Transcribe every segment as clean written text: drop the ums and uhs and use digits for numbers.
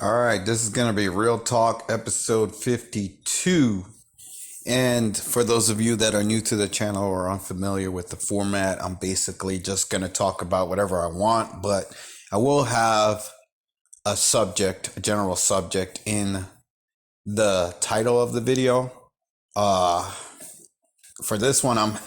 All right, this is going to be Real Talk episode 52. And for those of you that are new to the channel or unfamiliar with the format, I'm basically just going to talk about whatever I want, but I will have a subject, a general subject in the title of the video. Uh, for this one, I'm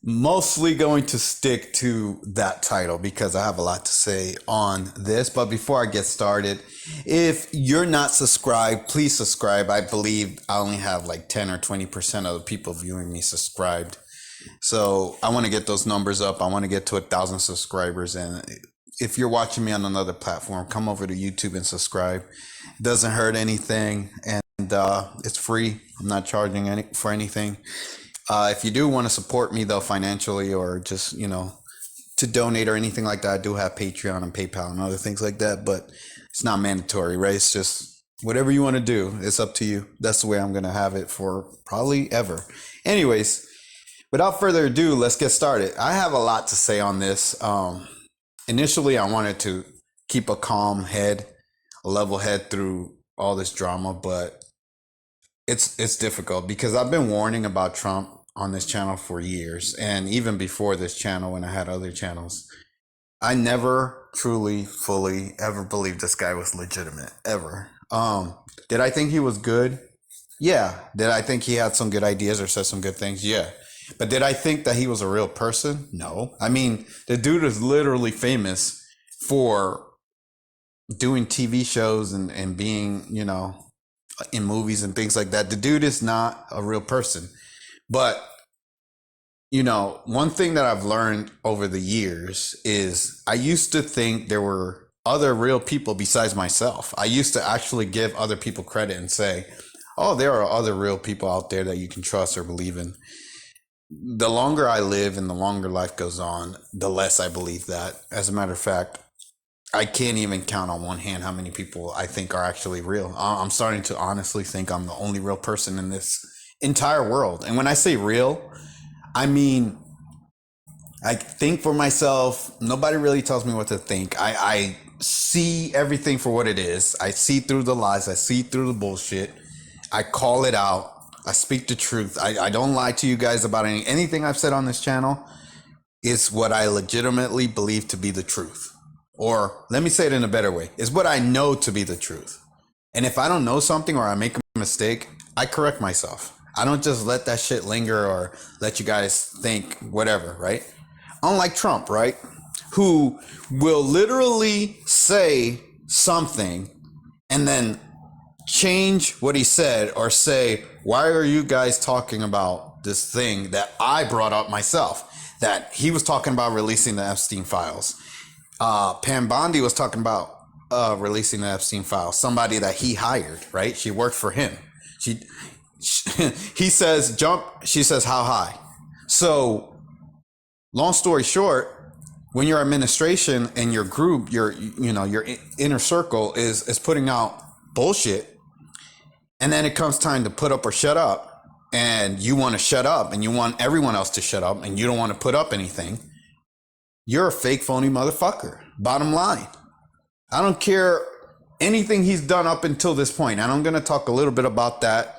mostly going to stick to that title because I have a lot to say on this. But before I get started, if you're not subscribed, please subscribe. I believe I only have like 10 or 20% of the people viewing me subscribed. So I want to get those numbers up. I want to get to 1,000 subscribers. And if you're watching me on another platform, come over to YouTube and subscribe. It doesn't hurt anything, and it's free. I'm not charging for anything. If you do want to support me though financially, or just to donate or anything like that, I do have Patreon and PayPal and other things like that, but it's not mandatory, right? It's just whatever you want to do. It's up to you. That's the way I'm gonna have it for probably ever. Anyways, without further ado, let's get started. I have a lot to say on this. Initially, I wanted to keep a calm head, a level head through all this drama, but it's difficult because I've been warning about Trump on this channel for years, and even before this channel when I had other channels. I never truly fully ever believed this guy was legitimate, ever. Did I think he was good? Yeah. Did I think he had some good ideas or said some good things? Yeah. But did I think that he was a real person? No. I mean, the dude is literally famous for doing TV shows and being, in movies and things like that. The dude is not a real person. But one thing that I've learned over the years is I used to think there were other real people besides myself. I used to actually give other people credit and say, oh, there are other real people out there that you can trust or believe in. The longer I live and the longer life goes on, the less I believe that. As a matter of fact, I can't even count on one hand how many people I think are actually real. I'm starting to honestly think I'm the only real person in this entire world. And when I say real, I mean, I think for myself. Nobody really tells me what to think. I see everything for what it is. I see through the lies. I see through the bullshit. I call it out. I speak the truth. I don't lie to you guys about anything I've said on this channel. It's what I legitimately believe to be the truth. Or let me say it in a better way. It's what I know to be the truth. And if I don't know something or I make a mistake, I correct myself. I don't just let that shit linger or let you guys think whatever, right? Unlike Trump, right? Who will literally say something and then change what he said or say, why are you guys talking about this thing that I brought up myself? That he was talking about releasing the Epstein files. Pam Bondi was talking about releasing the Epstein files. Somebody that he hired, right? She worked for him. He says jump, she says how high. So long story short, when your administration and your group, your inner circle is putting out bullshit, and then it comes time to put up or shut up, and you want to shut up and you want everyone else to shut up and you don't want to put up anything, you're a fake phony motherfucker. Bottom line. I don't care anything he's done up until this point, and I'm going to talk a little bit about that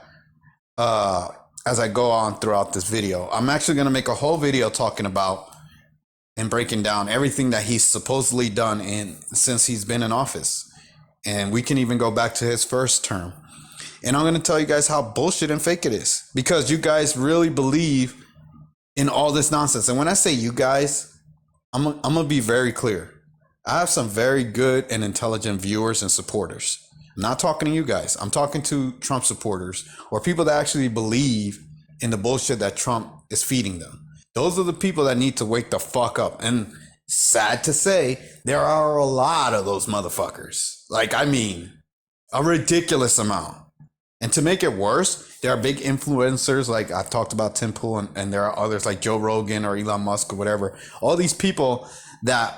as I go on throughout this video. I'm actually going to make a whole video talking about and breaking down everything that he's supposedly done since he's been in office. And we can even go back to his first term. And I'm going to tell you guys how bullshit and fake it is, because you guys really believe in all this nonsense. And when I say you guys, I'm going to be very clear. I have some very good and intelligent viewers and supporters. I'm not talking to you guys. I'm talking to Trump supporters or people that actually believe in the bullshit that Trump is feeding them. Those are the people that need to wake the fuck up. And sad to say, there are a lot of those motherfuckers. Like, I mean, a ridiculous amount. And to make it worse, there are big influencers, like I've talked about Tim Pool, and there are others like Joe Rogan or Elon Musk or whatever. All these people that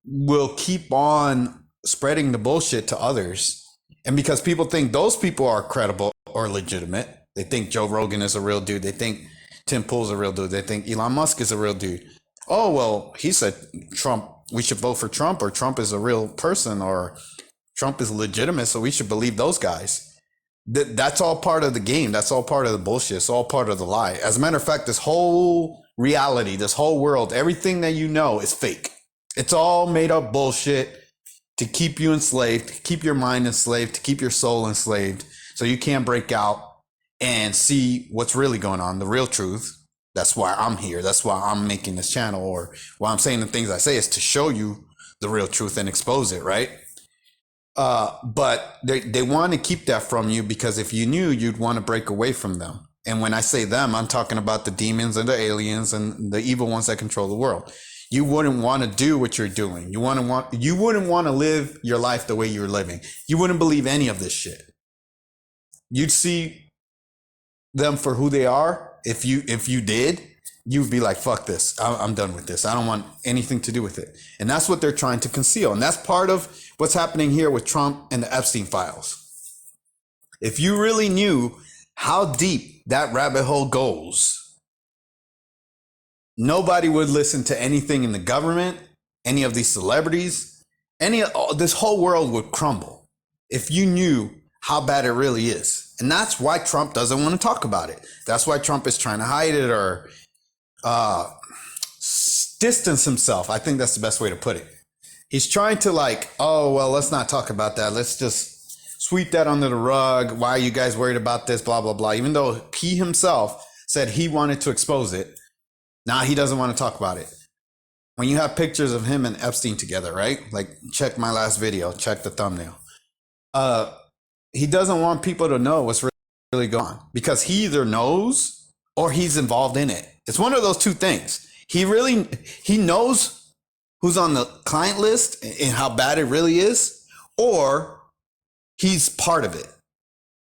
will keep on spreading the bullshit to others. And because people think those people are credible or legitimate, they think Joe Rogan is a real dude. They think Tim Pool's a real dude. They think Elon Musk is a real dude. Oh, well, he said Trump, we should vote for Trump, or Trump is a real person, or Trump is legitimate, so we should believe those guys. That's all part of the game. That's all part of the bullshit. It's all part of the lie. As a matter of fact, this whole reality, this whole world, everything that you know is fake. It's all made up bullshit to keep you enslaved, to keep your mind enslaved, to keep your soul enslaved, so you can't break out and see what's really going on, the real truth. That's why I'm here. That's why I'm making this channel, or why I'm saying the things I say, is to show you the real truth and expose it, right? But they want to keep that from you, because if you knew, you'd want to break away from them. And when I say them, I'm talking about the demons and the aliens and the evil ones that control the world. You wouldn't want to do what you're doing. You wouldn't want to live your life the way you're living. You wouldn't believe any of this shit. You'd see them for who they are. If you did, you'd be like, fuck this. I'm done with this. I don't want anything to do with it. And that's what they're trying to conceal. And that's part of what's happening here with Trump and the Epstein files. If you really knew how deep that rabbit hole goes, nobody would listen to anything in the government, any of these celebrities, this whole world would crumble if you knew how bad it really is. And that's why Trump doesn't want to talk about it. That's why Trump is trying to hide it, or distance himself. I think that's the best way to put it. He's trying to oh, well, let's not talk about that. Let's just sweep that under the rug. Why are you guys worried about this? Blah, blah, blah. Even though he himself said he wanted to expose it. Now he doesn't want to talk about it. When you have pictures of him and Epstein together, right? Check my last video, check the thumbnail. He doesn't want people to know what's really going on, because he either knows or he's involved in it. It's one of those two things. He knows who's on the client list and how bad it really is, or he's part of it.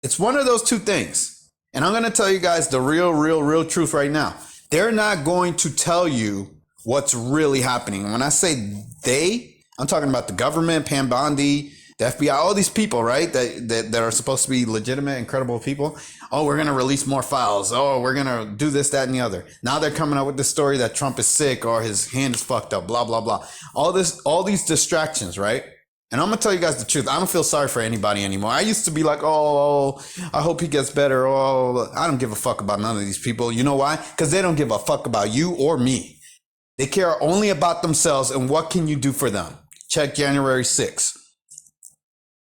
It's one of those two things. And I'm going to tell you guys the real truth right now. They're not going to tell you what's really happening. And when I say they, I'm talking about the government, Pam Bondi, the FBI, all these people, right? That are supposed to be legitimate and credible people. Oh, we're going to release more files. Oh, we're going to do this, that, and the other. Now they're coming up with the story that Trump is sick or his hand is fucked up, blah, blah, blah. All these distractions, right? And I'm going to tell you guys the truth. I don't feel sorry for anybody anymore. I used to be like, oh, I hope he gets better. Oh, I don't give a fuck about none of these people. You know why? Because they don't give a fuck about you or me. They care only about themselves and what can you do for them. Check January 6th.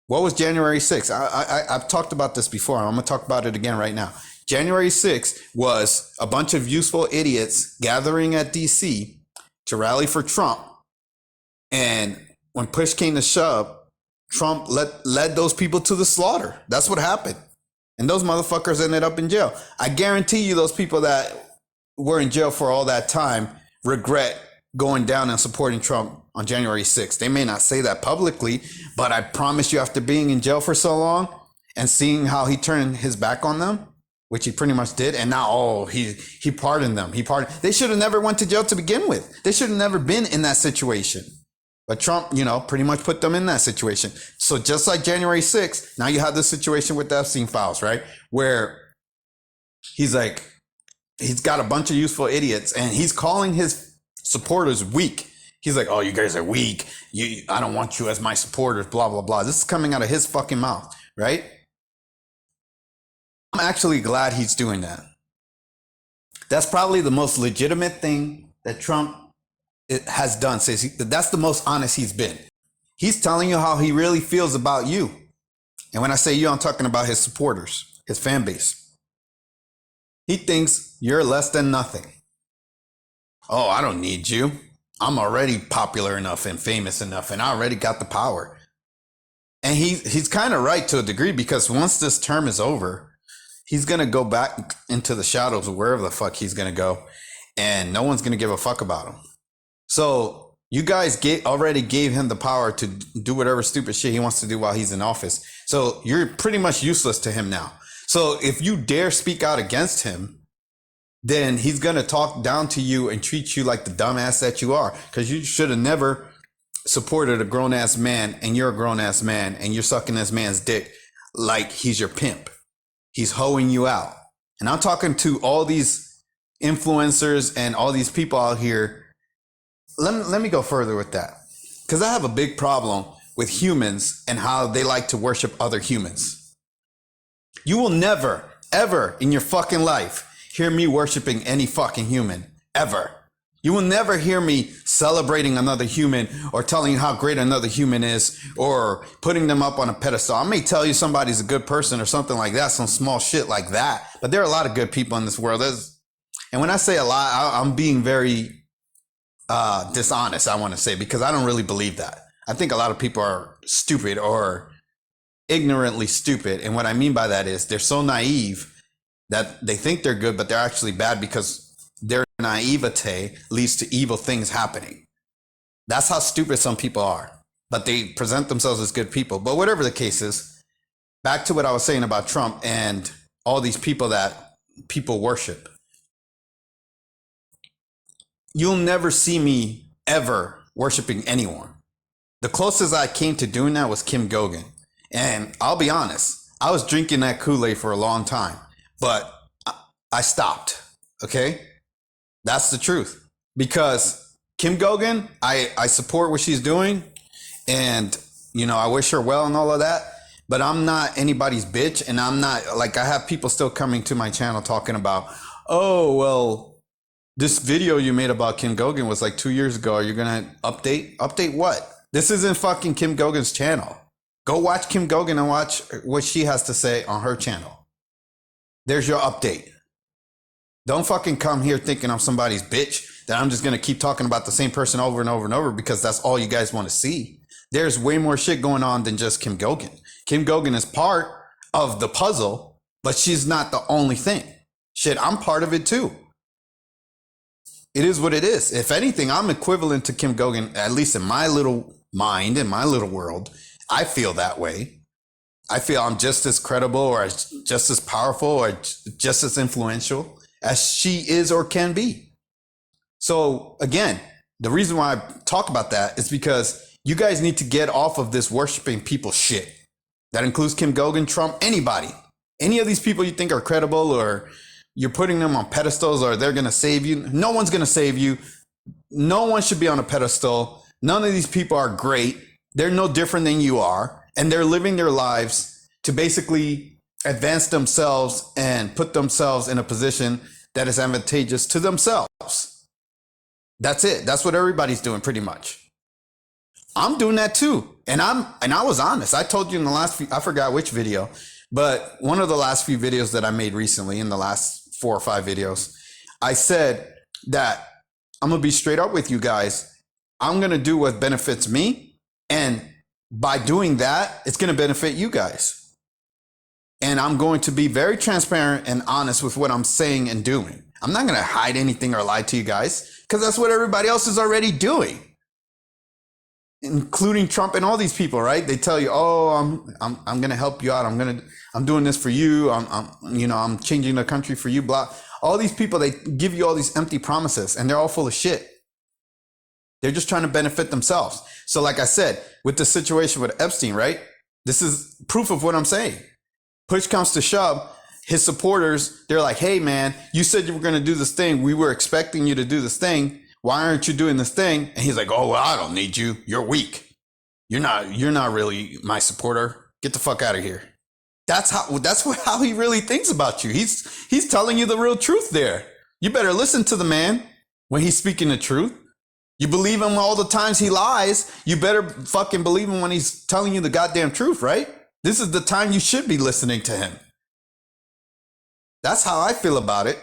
What was January 6th? I've talked about this before. I'm going to talk about it again right now. January 6th was a bunch of useful idiots gathering at DC to rally for Trump. And when push came to shove, Trump led those people to the slaughter. That's what happened. And those motherfuckers ended up in jail. I guarantee you those people that were in jail for all that time regret going down and supporting Trump on January 6th. They may not say that publicly, but I promise you, after being in jail for so long and seeing how he turned his back on them, which he pretty much did, and now, he pardoned them. They should have never went to jail to begin with. They should have never been in that situation. But Trump, pretty much put them in that situation. So just like January 6th, now you have this situation with the Epstein files, right? Where he's got a bunch of useful idiots and he's calling his supporters weak. He's like, oh, you guys are weak. I don't want you as my supporters, blah, blah, blah. This is coming out of his fucking mouth, right? I'm actually glad he's doing that. That's probably the most legitimate thing that Trump has done. That's the most honest he's been. He's telling you how he really feels about you. And when I say you, I'm talking about his supporters, his fan base. He thinks you're less than nothing. Oh, I don't need you. I'm already popular enough and famous enough, and I already got the power. And he's kind of right to a degree, because once this term is over, he's going to go back into the shadows of wherever the fuck he's going to go, and no one's going to give a fuck about him. So you guys already gave him the power to do whatever stupid shit he wants to do while he's in office. So you're pretty much useless to him now. So if you dare speak out against him, then he's going to talk down to you and treat you like the dumbass that you are, because you should have never supported a grown-ass man, and you're a grown-ass man, and you're sucking this man's dick like he's your pimp. He's hoeing you out. And I'm talking to all these influencers and all these people out here. Let me go further with that, because I have a big problem with humans and how they like to worship other humans. You will never, ever in your fucking life hear me worshiping any fucking human, ever. You will never hear me celebrating another human or telling you how great another human is or putting them up on a pedestal. I may tell you somebody's a good person or something like that, some small shit like that. But there are a lot of good people in this world. And when I say a lot, I'm being very dishonest, I want to say, because I don't really believe that. I think a lot of people are stupid or ignorantly stupid. And what I mean by that is they're so naive that they think they're good, but they're actually bad because their naivete leads to evil things happening. That's how stupid some people are, but they present themselves as good people. But whatever the case is, back to what I was saying about Trump and all these people that people worship. You'll never see me ever worshiping anyone. The closest I came to doing that was Kim Gogan. And I'll be honest, I was drinking that Kool-Aid for a long time, but I stopped, okay? That's the truth. Because Kim Gogan, I support what she's doing. And, you know, I wish her well and all of that. But I'm not anybody's bitch. And I'm not, like, I have people still coming to my channel talking about, oh, well, this video you made about Kim Gogan was like 2 years ago. Are you going to update? Update what? This isn't fucking Kim Gogan's channel. Go watch Kim Gogan and watch what she has to say on her channel. There's your update. Don't fucking come here thinking I'm somebody's bitch, that I'm just going to keep talking about the same person over and over and over because that's all you guys want to see. There's way more shit going on than just Kim Gogan. Kim Gogan is part of the puzzle, but she's not the only thing. Shit, I'm part of it too. It is what it is. If anything, I'm equivalent to Kim Gogan, at least in my little mind, in my little world. I feel that way. I feel I'm just as credible or just as powerful or just as influential as she is or can be. So again, the reason why I talk about that is because you guys need to get off of this worshiping people shit. That includes Kim Gogan, Trump, anybody. Any of these people you think are credible or you're putting them on pedestals or they're going to save you. No one's going to save you. No one should be on a pedestal. None of these people are great. They're no different than you are. And they're living their lives to basically advance themselves and put themselves in a position that is advantageous to themselves. That's it. That's what everybody's doing pretty much. I'm doing that too. And I was honest. I told you in the last few, I forgot which video, but one of the last few videos that I made recently, in the last 4 or 5 videos, I said that I'm going to be straight up with you guys. I'm going to do what benefits me. And by doing that, it's going to benefit you guys. And I'm going to be very transparent and honest with what I'm saying and doing. I'm not going to hide anything or lie to you guys because that's what everybody else is already doing, including Trump and all these people, right? They tell you, "Oh, I'm going to help you out. I'm doing this for you. I'm changing the country for you." Blah. All these people, they give you all these empty promises, and they're all full of shit. They're just trying to benefit themselves. So, like I said, with the situation with Epstein, right? This is proof of what I'm saying. Push comes to shove, his supporters, they're like, "Hey man, you said you were going to do this thing. We were expecting you to do this thing. Why aren't you doing this thing?" And he's like, "Oh, well, I don't need you. You're weak. You're not really my supporter. Get the fuck out of here." That's how he really thinks about you. He's telling you the real truth there. You better listen to the man when he's speaking the truth. You believe him all the times he lies. You better fucking believe him when he's telling you the goddamn truth, right? This is the time you should be listening to him. That's how I feel about it.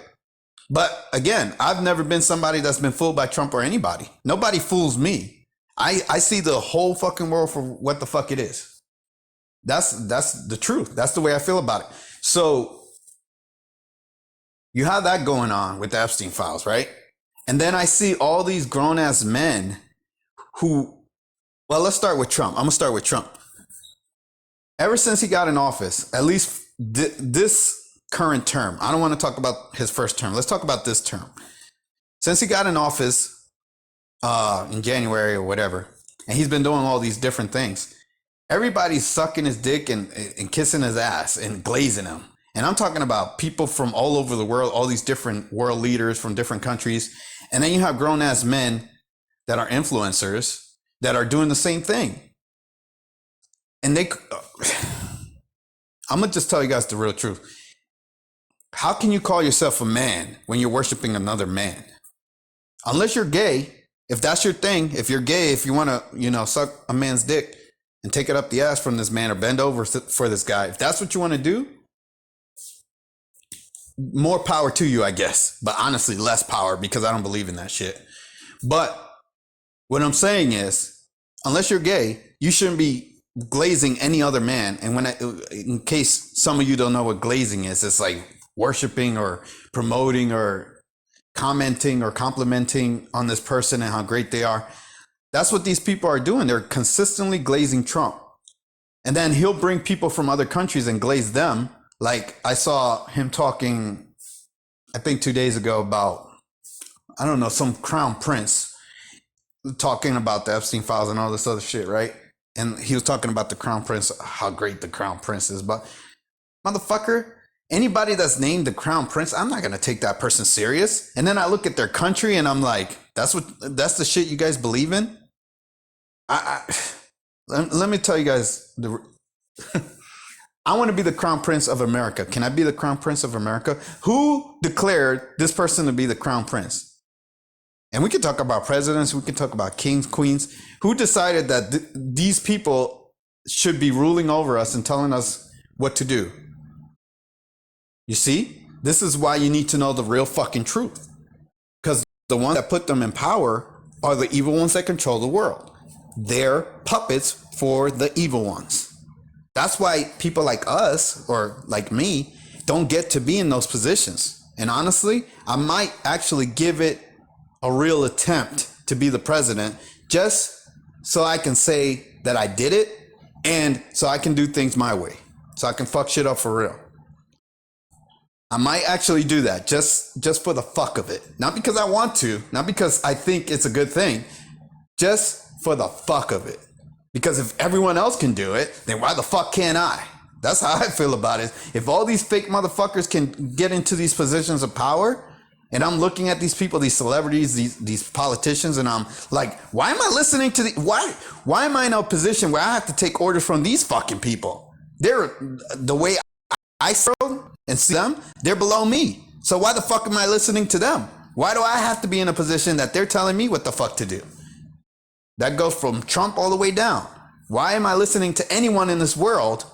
But again, I've never been somebody that's been fooled by Trump or anybody. Nobody fools me. I see the whole fucking world for what the fuck it is. That's the truth. That's the way I feel about it. So you have that going on with the Epstein files, right? And then I see all these grown ass men who, well, let's start with Trump. I'm gonna start with Trump. Ever since he got in office, at least this current term, I don't want to talk about his first term. Let's talk about this term. Since he got in office in January or whatever, and he's been doing all these different things, everybody's sucking his dick and kissing his ass and glazing him. And I'm talking about people from all over the world, all these different world leaders from different countries. And then you have grown ass men that are influencers that are doing the same thing. And I'm gonna just tell you guys the real truth. How can you call yourself a man when you're worshiping another man? Unless you're gay, if that's your thing, if you're gay, if you want to, suck a man's dick and take it up the ass from this man or bend over for this guy, if that's what you want to do, more power to you, I guess. But honestly, less power because I don't believe in that shit. But what I'm saying is, unless you're gay, you shouldn't be glazing any other man. And in case some of you don't know what glazing is, it's like worshiping or promoting or commenting or complimenting on this person and how great they are. That's what these people are doing. They're consistently glazing Trump. And then he'll bring people from other countries and glaze them. Like I saw him talking, I think 2 days ago about, I don't know, some crown prince talking about the Epstein files and all this other shit, right? And he was talking about the crown prince, how great the crown prince is. But motherfucker, anybody that's named the crown prince, I'm not going to take that person serious. And then I look at their country and I'm like, that's the shit you guys believe in? Let me tell you guys, I want to be the crown prince of America. Can I be the crown prince of America? Who declared this person to be the crown prince? And we can talk about presidents. We can talk about kings, queens. Who decided that these people should be ruling over us and telling us what to do? You see, this is why you need to know the real fucking truth. Because the ones that put them in power are the evil ones that control the world. They're puppets for the evil ones. That's why people like us, or like me, don't get to be in those positions. And honestly, I might actually give it a real attempt to be the president just so I can say that I did it and so I can do things my way. So I can fuck shit up for real. I might actually do that just for the fuck of it. Not because I want to, not because I think it's a good thing, just for the fuck of it. Because if everyone else can do it, then why the fuck can't I? That's how I feel about it. If all these fake motherfuckers can get into these positions of power, and I'm looking at these people, these celebrities, these politicians, and I'm like, why am I listening to why am I in a position where I have to take orders from these fucking people? They're the way I feel and see them, they're below me. So why the fuck am I listening to them? Why do I have to be in a position that they're telling me what the fuck to do? That goes from Trump all the way down. Why am I listening to anyone in this world?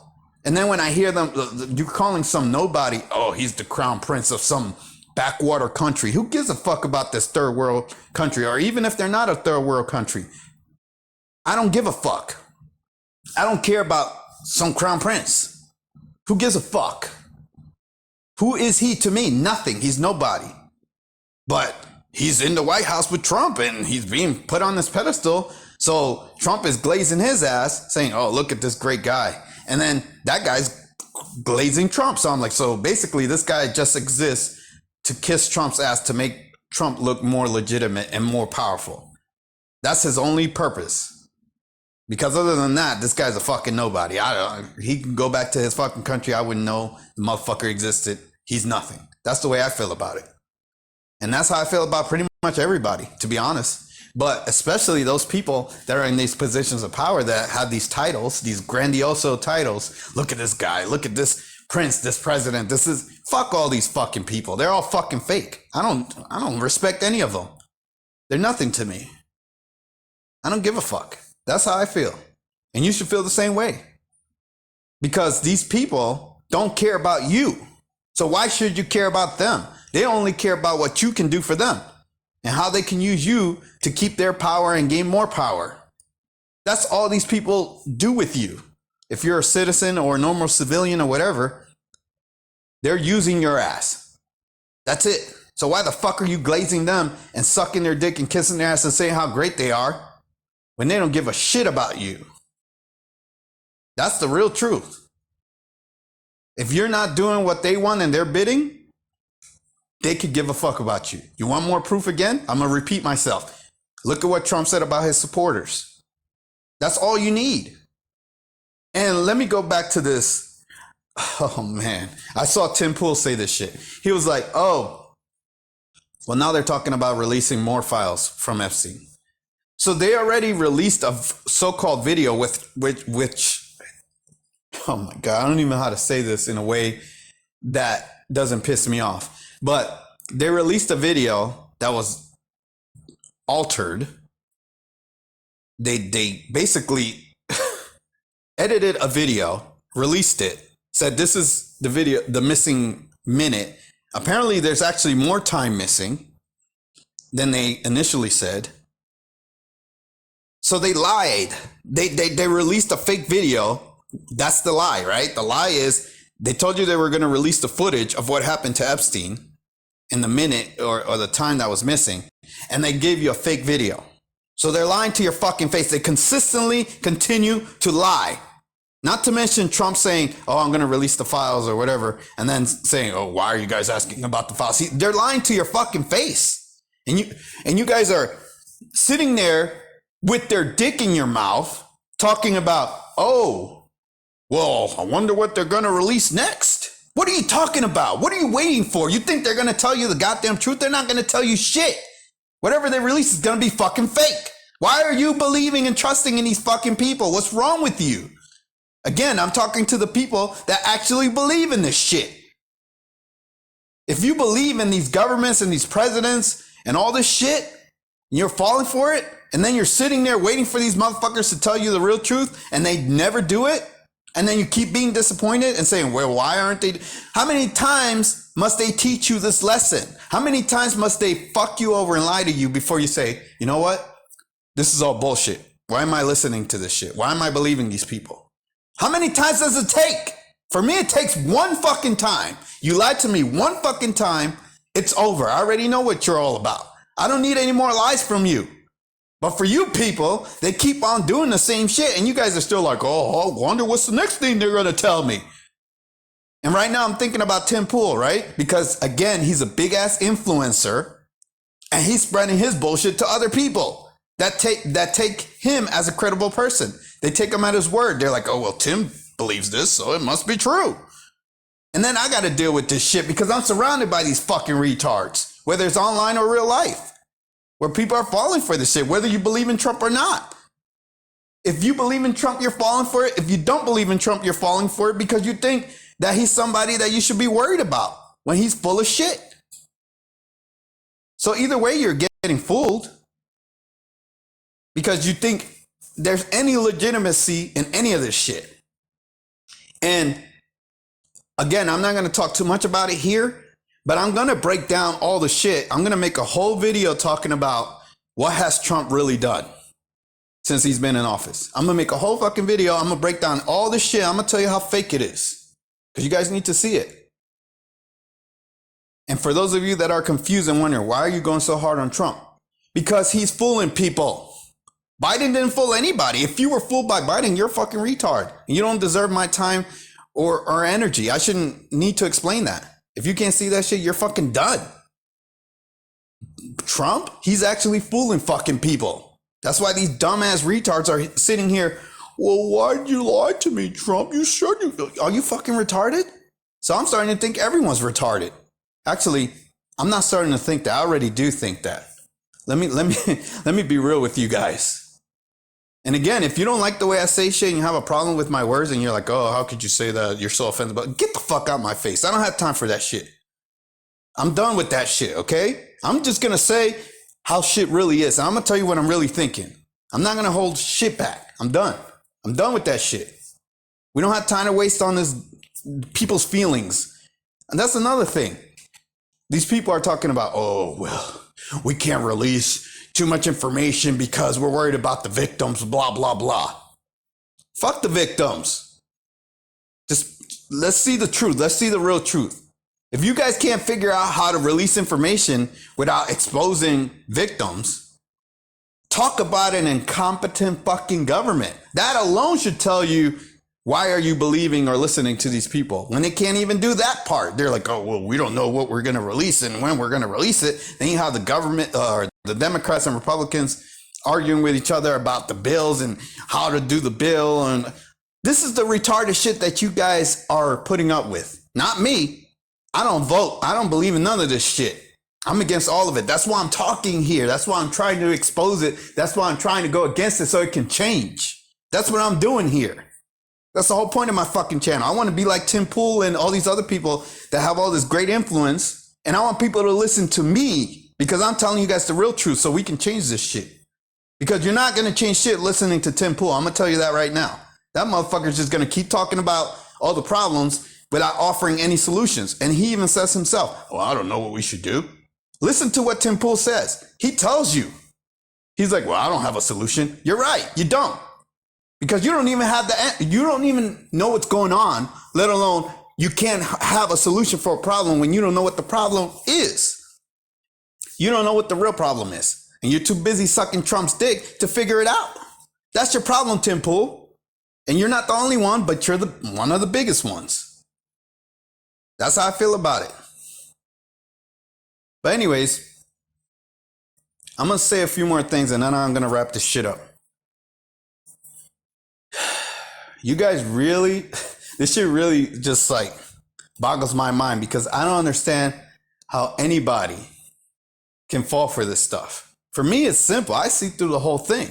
And then when I hear them, you're calling some nobody, oh, he's the crown prince of some backwater country. Who gives a fuck about this third world country? Or even if they're not a third world country, I don't give a fuck. I don't care about some crown prince. Who gives a fuck? Who is he to me? Nothing. He's nobody. But he's in the White House with Trump and he's being put on this pedestal. So Trump is glazing his ass saying, oh, look at this great guy. And then that guy's glazing Trump. So I'm like, so basically this guy just exists to kiss Trump's ass to make Trump look more legitimate and more powerful. That's his only purpose. Because other than that, this guy's a fucking nobody. He can go back to his fucking country. I wouldn't know the motherfucker existed. He's nothing. That's the way I feel about it. And that's how I feel about pretty much everybody, to be honest. But especially those people that are in these positions of power that have these titles, these grandioso titles. Look at this guy. Look at this prince, this president. Fuck all these fucking people. They're all fucking fake. I don't respect any of them. They're nothing to me. I don't give a fuck. That's how I feel. And you should feel the same way. Because these people don't care about you. So why should you care about them? They only care about what you can do for them and how they can use you to keep their power and gain more power. That's all these people do with you. If you're a citizen or a normal civilian or whatever, they're using your ass. That's it. So why the fuck are you glazing them and sucking their dick and kissing their ass and saying how great they are when they don't give a shit about you? That's the real truth. If you're not doing what they want and they're bidding, they could give a fuck about you. You want more proof again? I'm going to repeat myself. Look at what Trump said about his supporters. That's all you need. And let me go back to this. Oh, man. I saw Tim Pool say this shit. He was like, oh, well, now they're talking about releasing more files from Epstein. So they already released a so-called video with which oh my God, I don't even know how to say this in a way that doesn't piss me off. But they released a video that was altered. They basically edited a video, released it, said this is the video, the missing minute. Apparently there's actually more time missing than they initially said. So they lied. They released a fake video. That's the lie, right? The lie is they told you they were going to release the footage of what happened to Epstein in the minute or the time that was missing, and they gave you a fake video. So they're lying to your fucking face. They consistently continue to lie. Not to mention Trump saying, oh, I'm going to release the files or whatever, and then saying, oh, why are you guys asking about the files? They're lying to your fucking face. And you guys are sitting there with their dick in your mouth talking about, oh, well, I wonder what they're going to release next. What are you talking about? What are you waiting for? You think they're going to tell you the goddamn truth? They're not going to tell you shit. Whatever they release is going to be fucking fake. Why are you believing and trusting in these fucking people? What's wrong with you? Again, I'm talking to the people that actually believe in this shit. If you believe in these governments and these presidents and all this shit, and you're falling for it, and then you're sitting there waiting for these motherfuckers to tell you the real truth, and they never do it, and then you keep being disappointed and saying, well, why aren't they? How many times must they teach you this lesson? How many times must they fuck you over and lie to you before you say, you know what? This is all bullshit. Why am I listening to this shit? Why am I believing these people? How many times does it take? For me, it takes one fucking time. You lied to me one fucking time. It's over. I already know what you're all about. I don't need any more lies from you. But for you people, they keep on doing the same shit. And you guys are still like, oh, I wonder what's the next thing they're going to tell me. And right now I'm thinking about Tim Pool, right? Because again, he's a big ass influencer and he's spreading his bullshit to other people that take him as a credible person. They take him at his word. They're like, oh, well, Tim believes this, so it must be true. And then I got to deal with this shit because I'm surrounded by these fucking retards, whether it's online or real life, where people are falling for this shit, whether you believe in Trump or not. If you believe in Trump, you're falling for it. If you don't believe in Trump, you're falling for it because you think that he's somebody that you should be worried about when he's full of shit. So either way, you're getting fooled because you think there's any legitimacy in any of this shit. And again, I'm not going to talk too much about it here, but I'm going to break down all the shit. I'm going to make a whole video talking about what has Trump really done since he's been in office. I'm going to make a whole fucking video. I'm going to break down all this shit. I'm going to tell you how fake it is because you guys need to see it. And for those of you that are confused and wondering, why are you going so hard on Trump? Because he's fooling people. Biden didn't fool anybody. If you were fooled by Biden, you're a fucking retard. And you don't deserve my time or energy. I shouldn't need to explain that. If you can't see that shit, you're fucking done. Trump, he's actually fooling fucking people. That's why these dumbass retards are sitting here. Well, why'd you lie to me, Trump? You sure do. Are you fucking retarded? So I'm starting to think everyone's retarded. Actually, I'm not starting to think that. I already do think that. Let me be real with you guys. And again, if you don't like the way I say shit and you have a problem with my words and you're like, oh, how could you say that? You're so offended. But get the fuck out of my face. I don't have time for that shit. I'm done with that shit, okay? I'm just going to say how shit really is. And I'm going to tell you what I'm really thinking. I'm not going to hold shit back. I'm done. I'm done with that shit. We don't have time to waste on this people's feelings. And that's another thing. These people are talking about, oh, well, we can't release too much information because we're worried about the victims, blah, blah, blah. Fuck the victims. Just let's see the truth. Let's see the real truth. If you guys can't figure out how to release information without exposing victims, talk about an incompetent fucking government. That alone should tell you, why are you believing or listening to these people when they can't even do that part? They're like, oh, well, we don't know what we're going to release and when we're going to release it. Then you have the government or the Democrats and Republicans arguing with each other about the bills and how to do the bill. And this is the retarded shit that you guys are putting up with. Not me. I don't vote. I don't believe in none of this shit. I'm against all of it. That's why I'm talking here. That's why I'm trying to expose it. That's why I'm trying to go against it so it can change. That's what I'm doing here. That's the whole point of my fucking channel. I want to be like Tim Pool and all these other people that have all this great influence. And I want people to listen to me because I'm telling you guys the real truth so we can change this shit. Because you're not going to change shit listening to Tim Pool. I'm going to tell you that right now. That motherfucker's just going to keep talking about all the problems without offering any solutions. And he even says himself, well, I don't know what we should do. Listen to what Tim Pool says. He tells you. He's like, well, I don't have a solution. You're right. You don't. Because you don't even have you don't even know what's going on, let alone you can't have a solution for a problem when you don't know what the problem is. You don't know what the real problem is. And you're too busy sucking Trump's dick to figure it out. That's your problem, Tim Pool. And you're not the only one, but you're one of the biggest ones. That's how I feel about it. But anyways, I'm going to say a few more things and then I'm going to wrap this shit up. You guys really, this shit really just like boggles my mind because I don't understand how anybody can fall for this stuff. For me, it's simple. I see through the whole thing.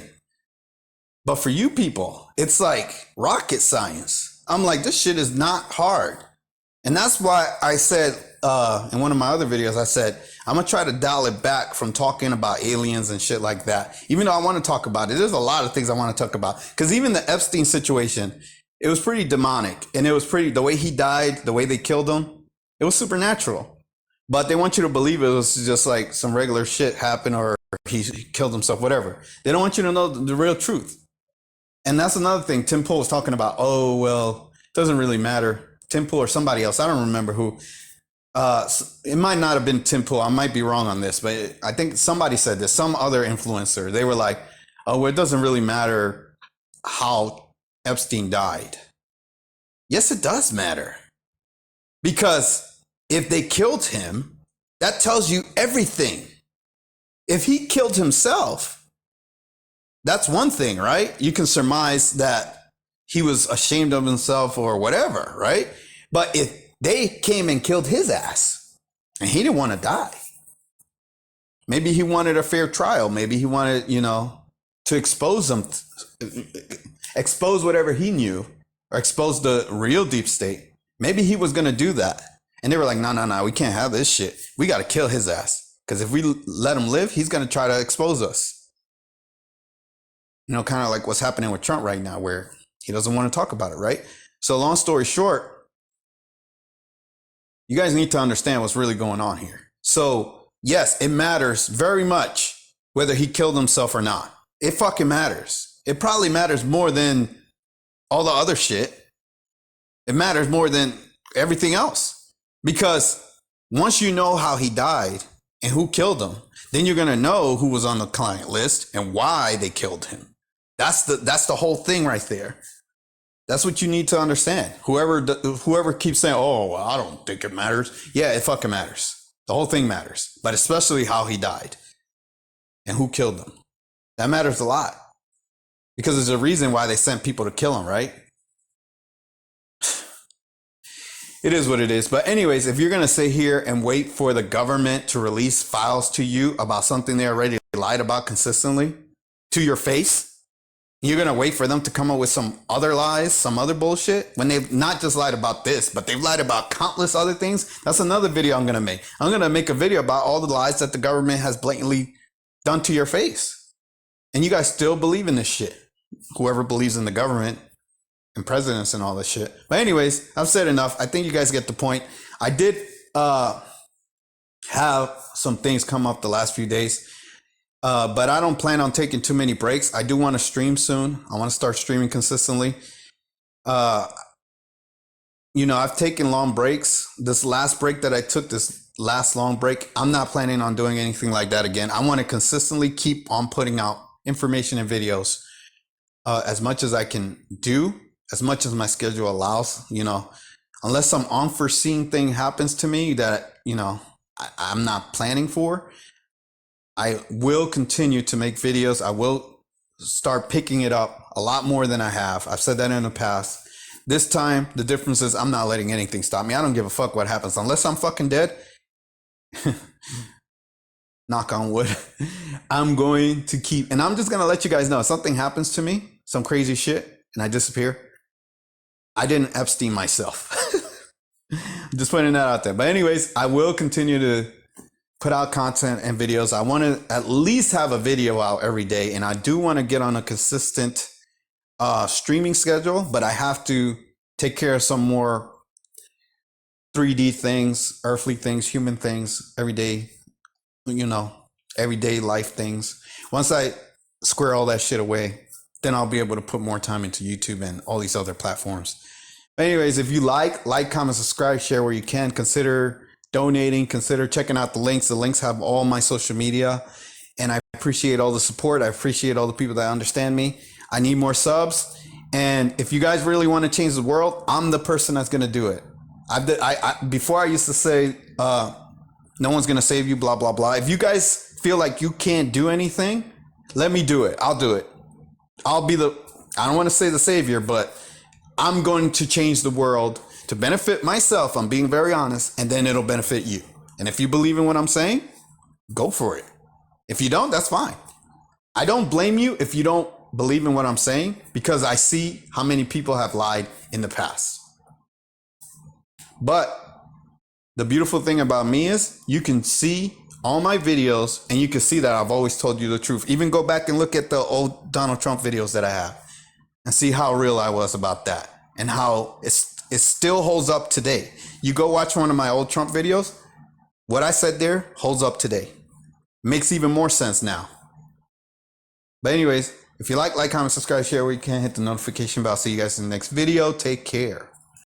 But for you people, it's like rocket science. I'm like, this shit is not hard. And that's why I said in one of my other videos, I said, I'm going to try to dial it back from talking about aliens and shit like that. Even though I want to talk about it, there's a lot of things I want to talk about. Because even the Epstein situation, it was pretty demonic. And it was the way he died, the way they killed him, it was supernatural. But they want you to believe it was just like some regular shit happened or he killed himself, whatever. They don't want you to know the real truth. And that's another thing Tim Pool was talking about. Oh, well, it doesn't really matter. Tim Pool or somebody else. I don't remember who. It might not have been Tim Pool. I might be wrong on this, but I think somebody said this, some other influencer. They were like, oh, well, it doesn't really matter how Epstein died. Yes, it does matter. Because if they killed him, that tells you everything. If he killed himself, that's one thing, right? You can surmise that he was ashamed of himself or whatever, right? But if they came and killed his ass and he didn't want to die, maybe he wanted a fair trial. Maybe he wanted, to expose them, expose whatever he knew or expose the real deep state. Maybe he was going to do that. And they were like, no, we can't have this shit. We got to kill his ass. Because if we let him live, he's going to try to expose us. Kind of like what's happening with Trump right now, where he doesn't want to talk about it, right? So long story short, you guys need to understand what's really going on here. So yes, it matters very much whether he killed himself or not. It fucking matters. It probably matters more than all the other shit. It matters more than everything else. Because once you know how he died and who killed him, then you're going to know who was on the client list and why they killed him. That's the whole thing right there. That's what you need to understand. Whoever keeps saying, oh, well, I don't think it matters. Yeah, it fucking matters. The whole thing matters, but especially how he died and who killed him. That matters a lot because there's a reason why they sent people to kill him, right? It is what it is. But anyways, if you're going to sit here and wait for the government to release files to you about something they already lied about consistently to your face, you're going to wait for them to come up with some other lies, some other bullshit, when they've not just lied about this, but they've lied about countless other things. That's another video I'm going to make. I'm going to make a video about all the lies that the government has blatantly done to your face. And you guys still believe in this shit. Whoever believes in the government and presidents and all this shit. But anyways, I've said enough. I think you guys get the point. I did have some things come up the last few days. But I don't plan on taking too many breaks. I do want to stream soon. I want to start streaming consistently. I've taken long breaks. This last break that I took, this last long break, I'm not planning on doing anything like that again. I want to consistently keep on putting out information and videos as much as I can do, as much as my schedule allows, unless some unforeseen thing happens to me that, I'm not planning for. I will continue to make videos. I will start picking it up a lot more than I have. I've said that in the past. This time, the difference is I'm not letting anything stop me. I don't give a fuck what happens. Unless I'm fucking dead, knock on wood, I'm going to keep, and I'm just going to let you guys know if something happens to me, some crazy shit, and I disappear, I didn't Epstein myself. Just putting that out there. But anyways, I will continue to put out content and videos. I want to at least have a video out every day, and I do want to get on a consistent streaming schedule, but I have to take care of some more 3D things, earthly things, human things, everyday, everyday life things. Once I square all that shit away, then I'll be able to put more time into YouTube and all these other platforms. But anyways, if you like, comment, subscribe, share where you can. Consider donating, consider checking out the links. The links have all my social media, and I appreciate all the support. I appreciate all the people that understand me. I need more subs. And if you guys really want to change the world, I'm the person that's going to do it. Before I used to say, no one's going to save you, blah, blah, blah. If you guys feel like you can't do anything, let me do it. I'll do it. I'll be I don't want to say the savior, but I'm going to change the world to benefit myself. I'm being very honest, and then it'll benefit you. And if you believe in what I'm saying, go for it. If you don't, that's fine. I don't blame you if you don't believe in what I'm saying, because I see how many people have lied in the past. But the beautiful thing about me is you can see all my videos and you can see that I've always told you the truth. Even go back and look at the old Donald Trump videos that I have and see how real I was about that and how it still holds up today. You go watch one of my old Trump videos, what I said there holds up today. Makes even more sense now. But anyways, if you like, comment, subscribe, share where you can, hit the notification bell. See you guys in the next video. Take care.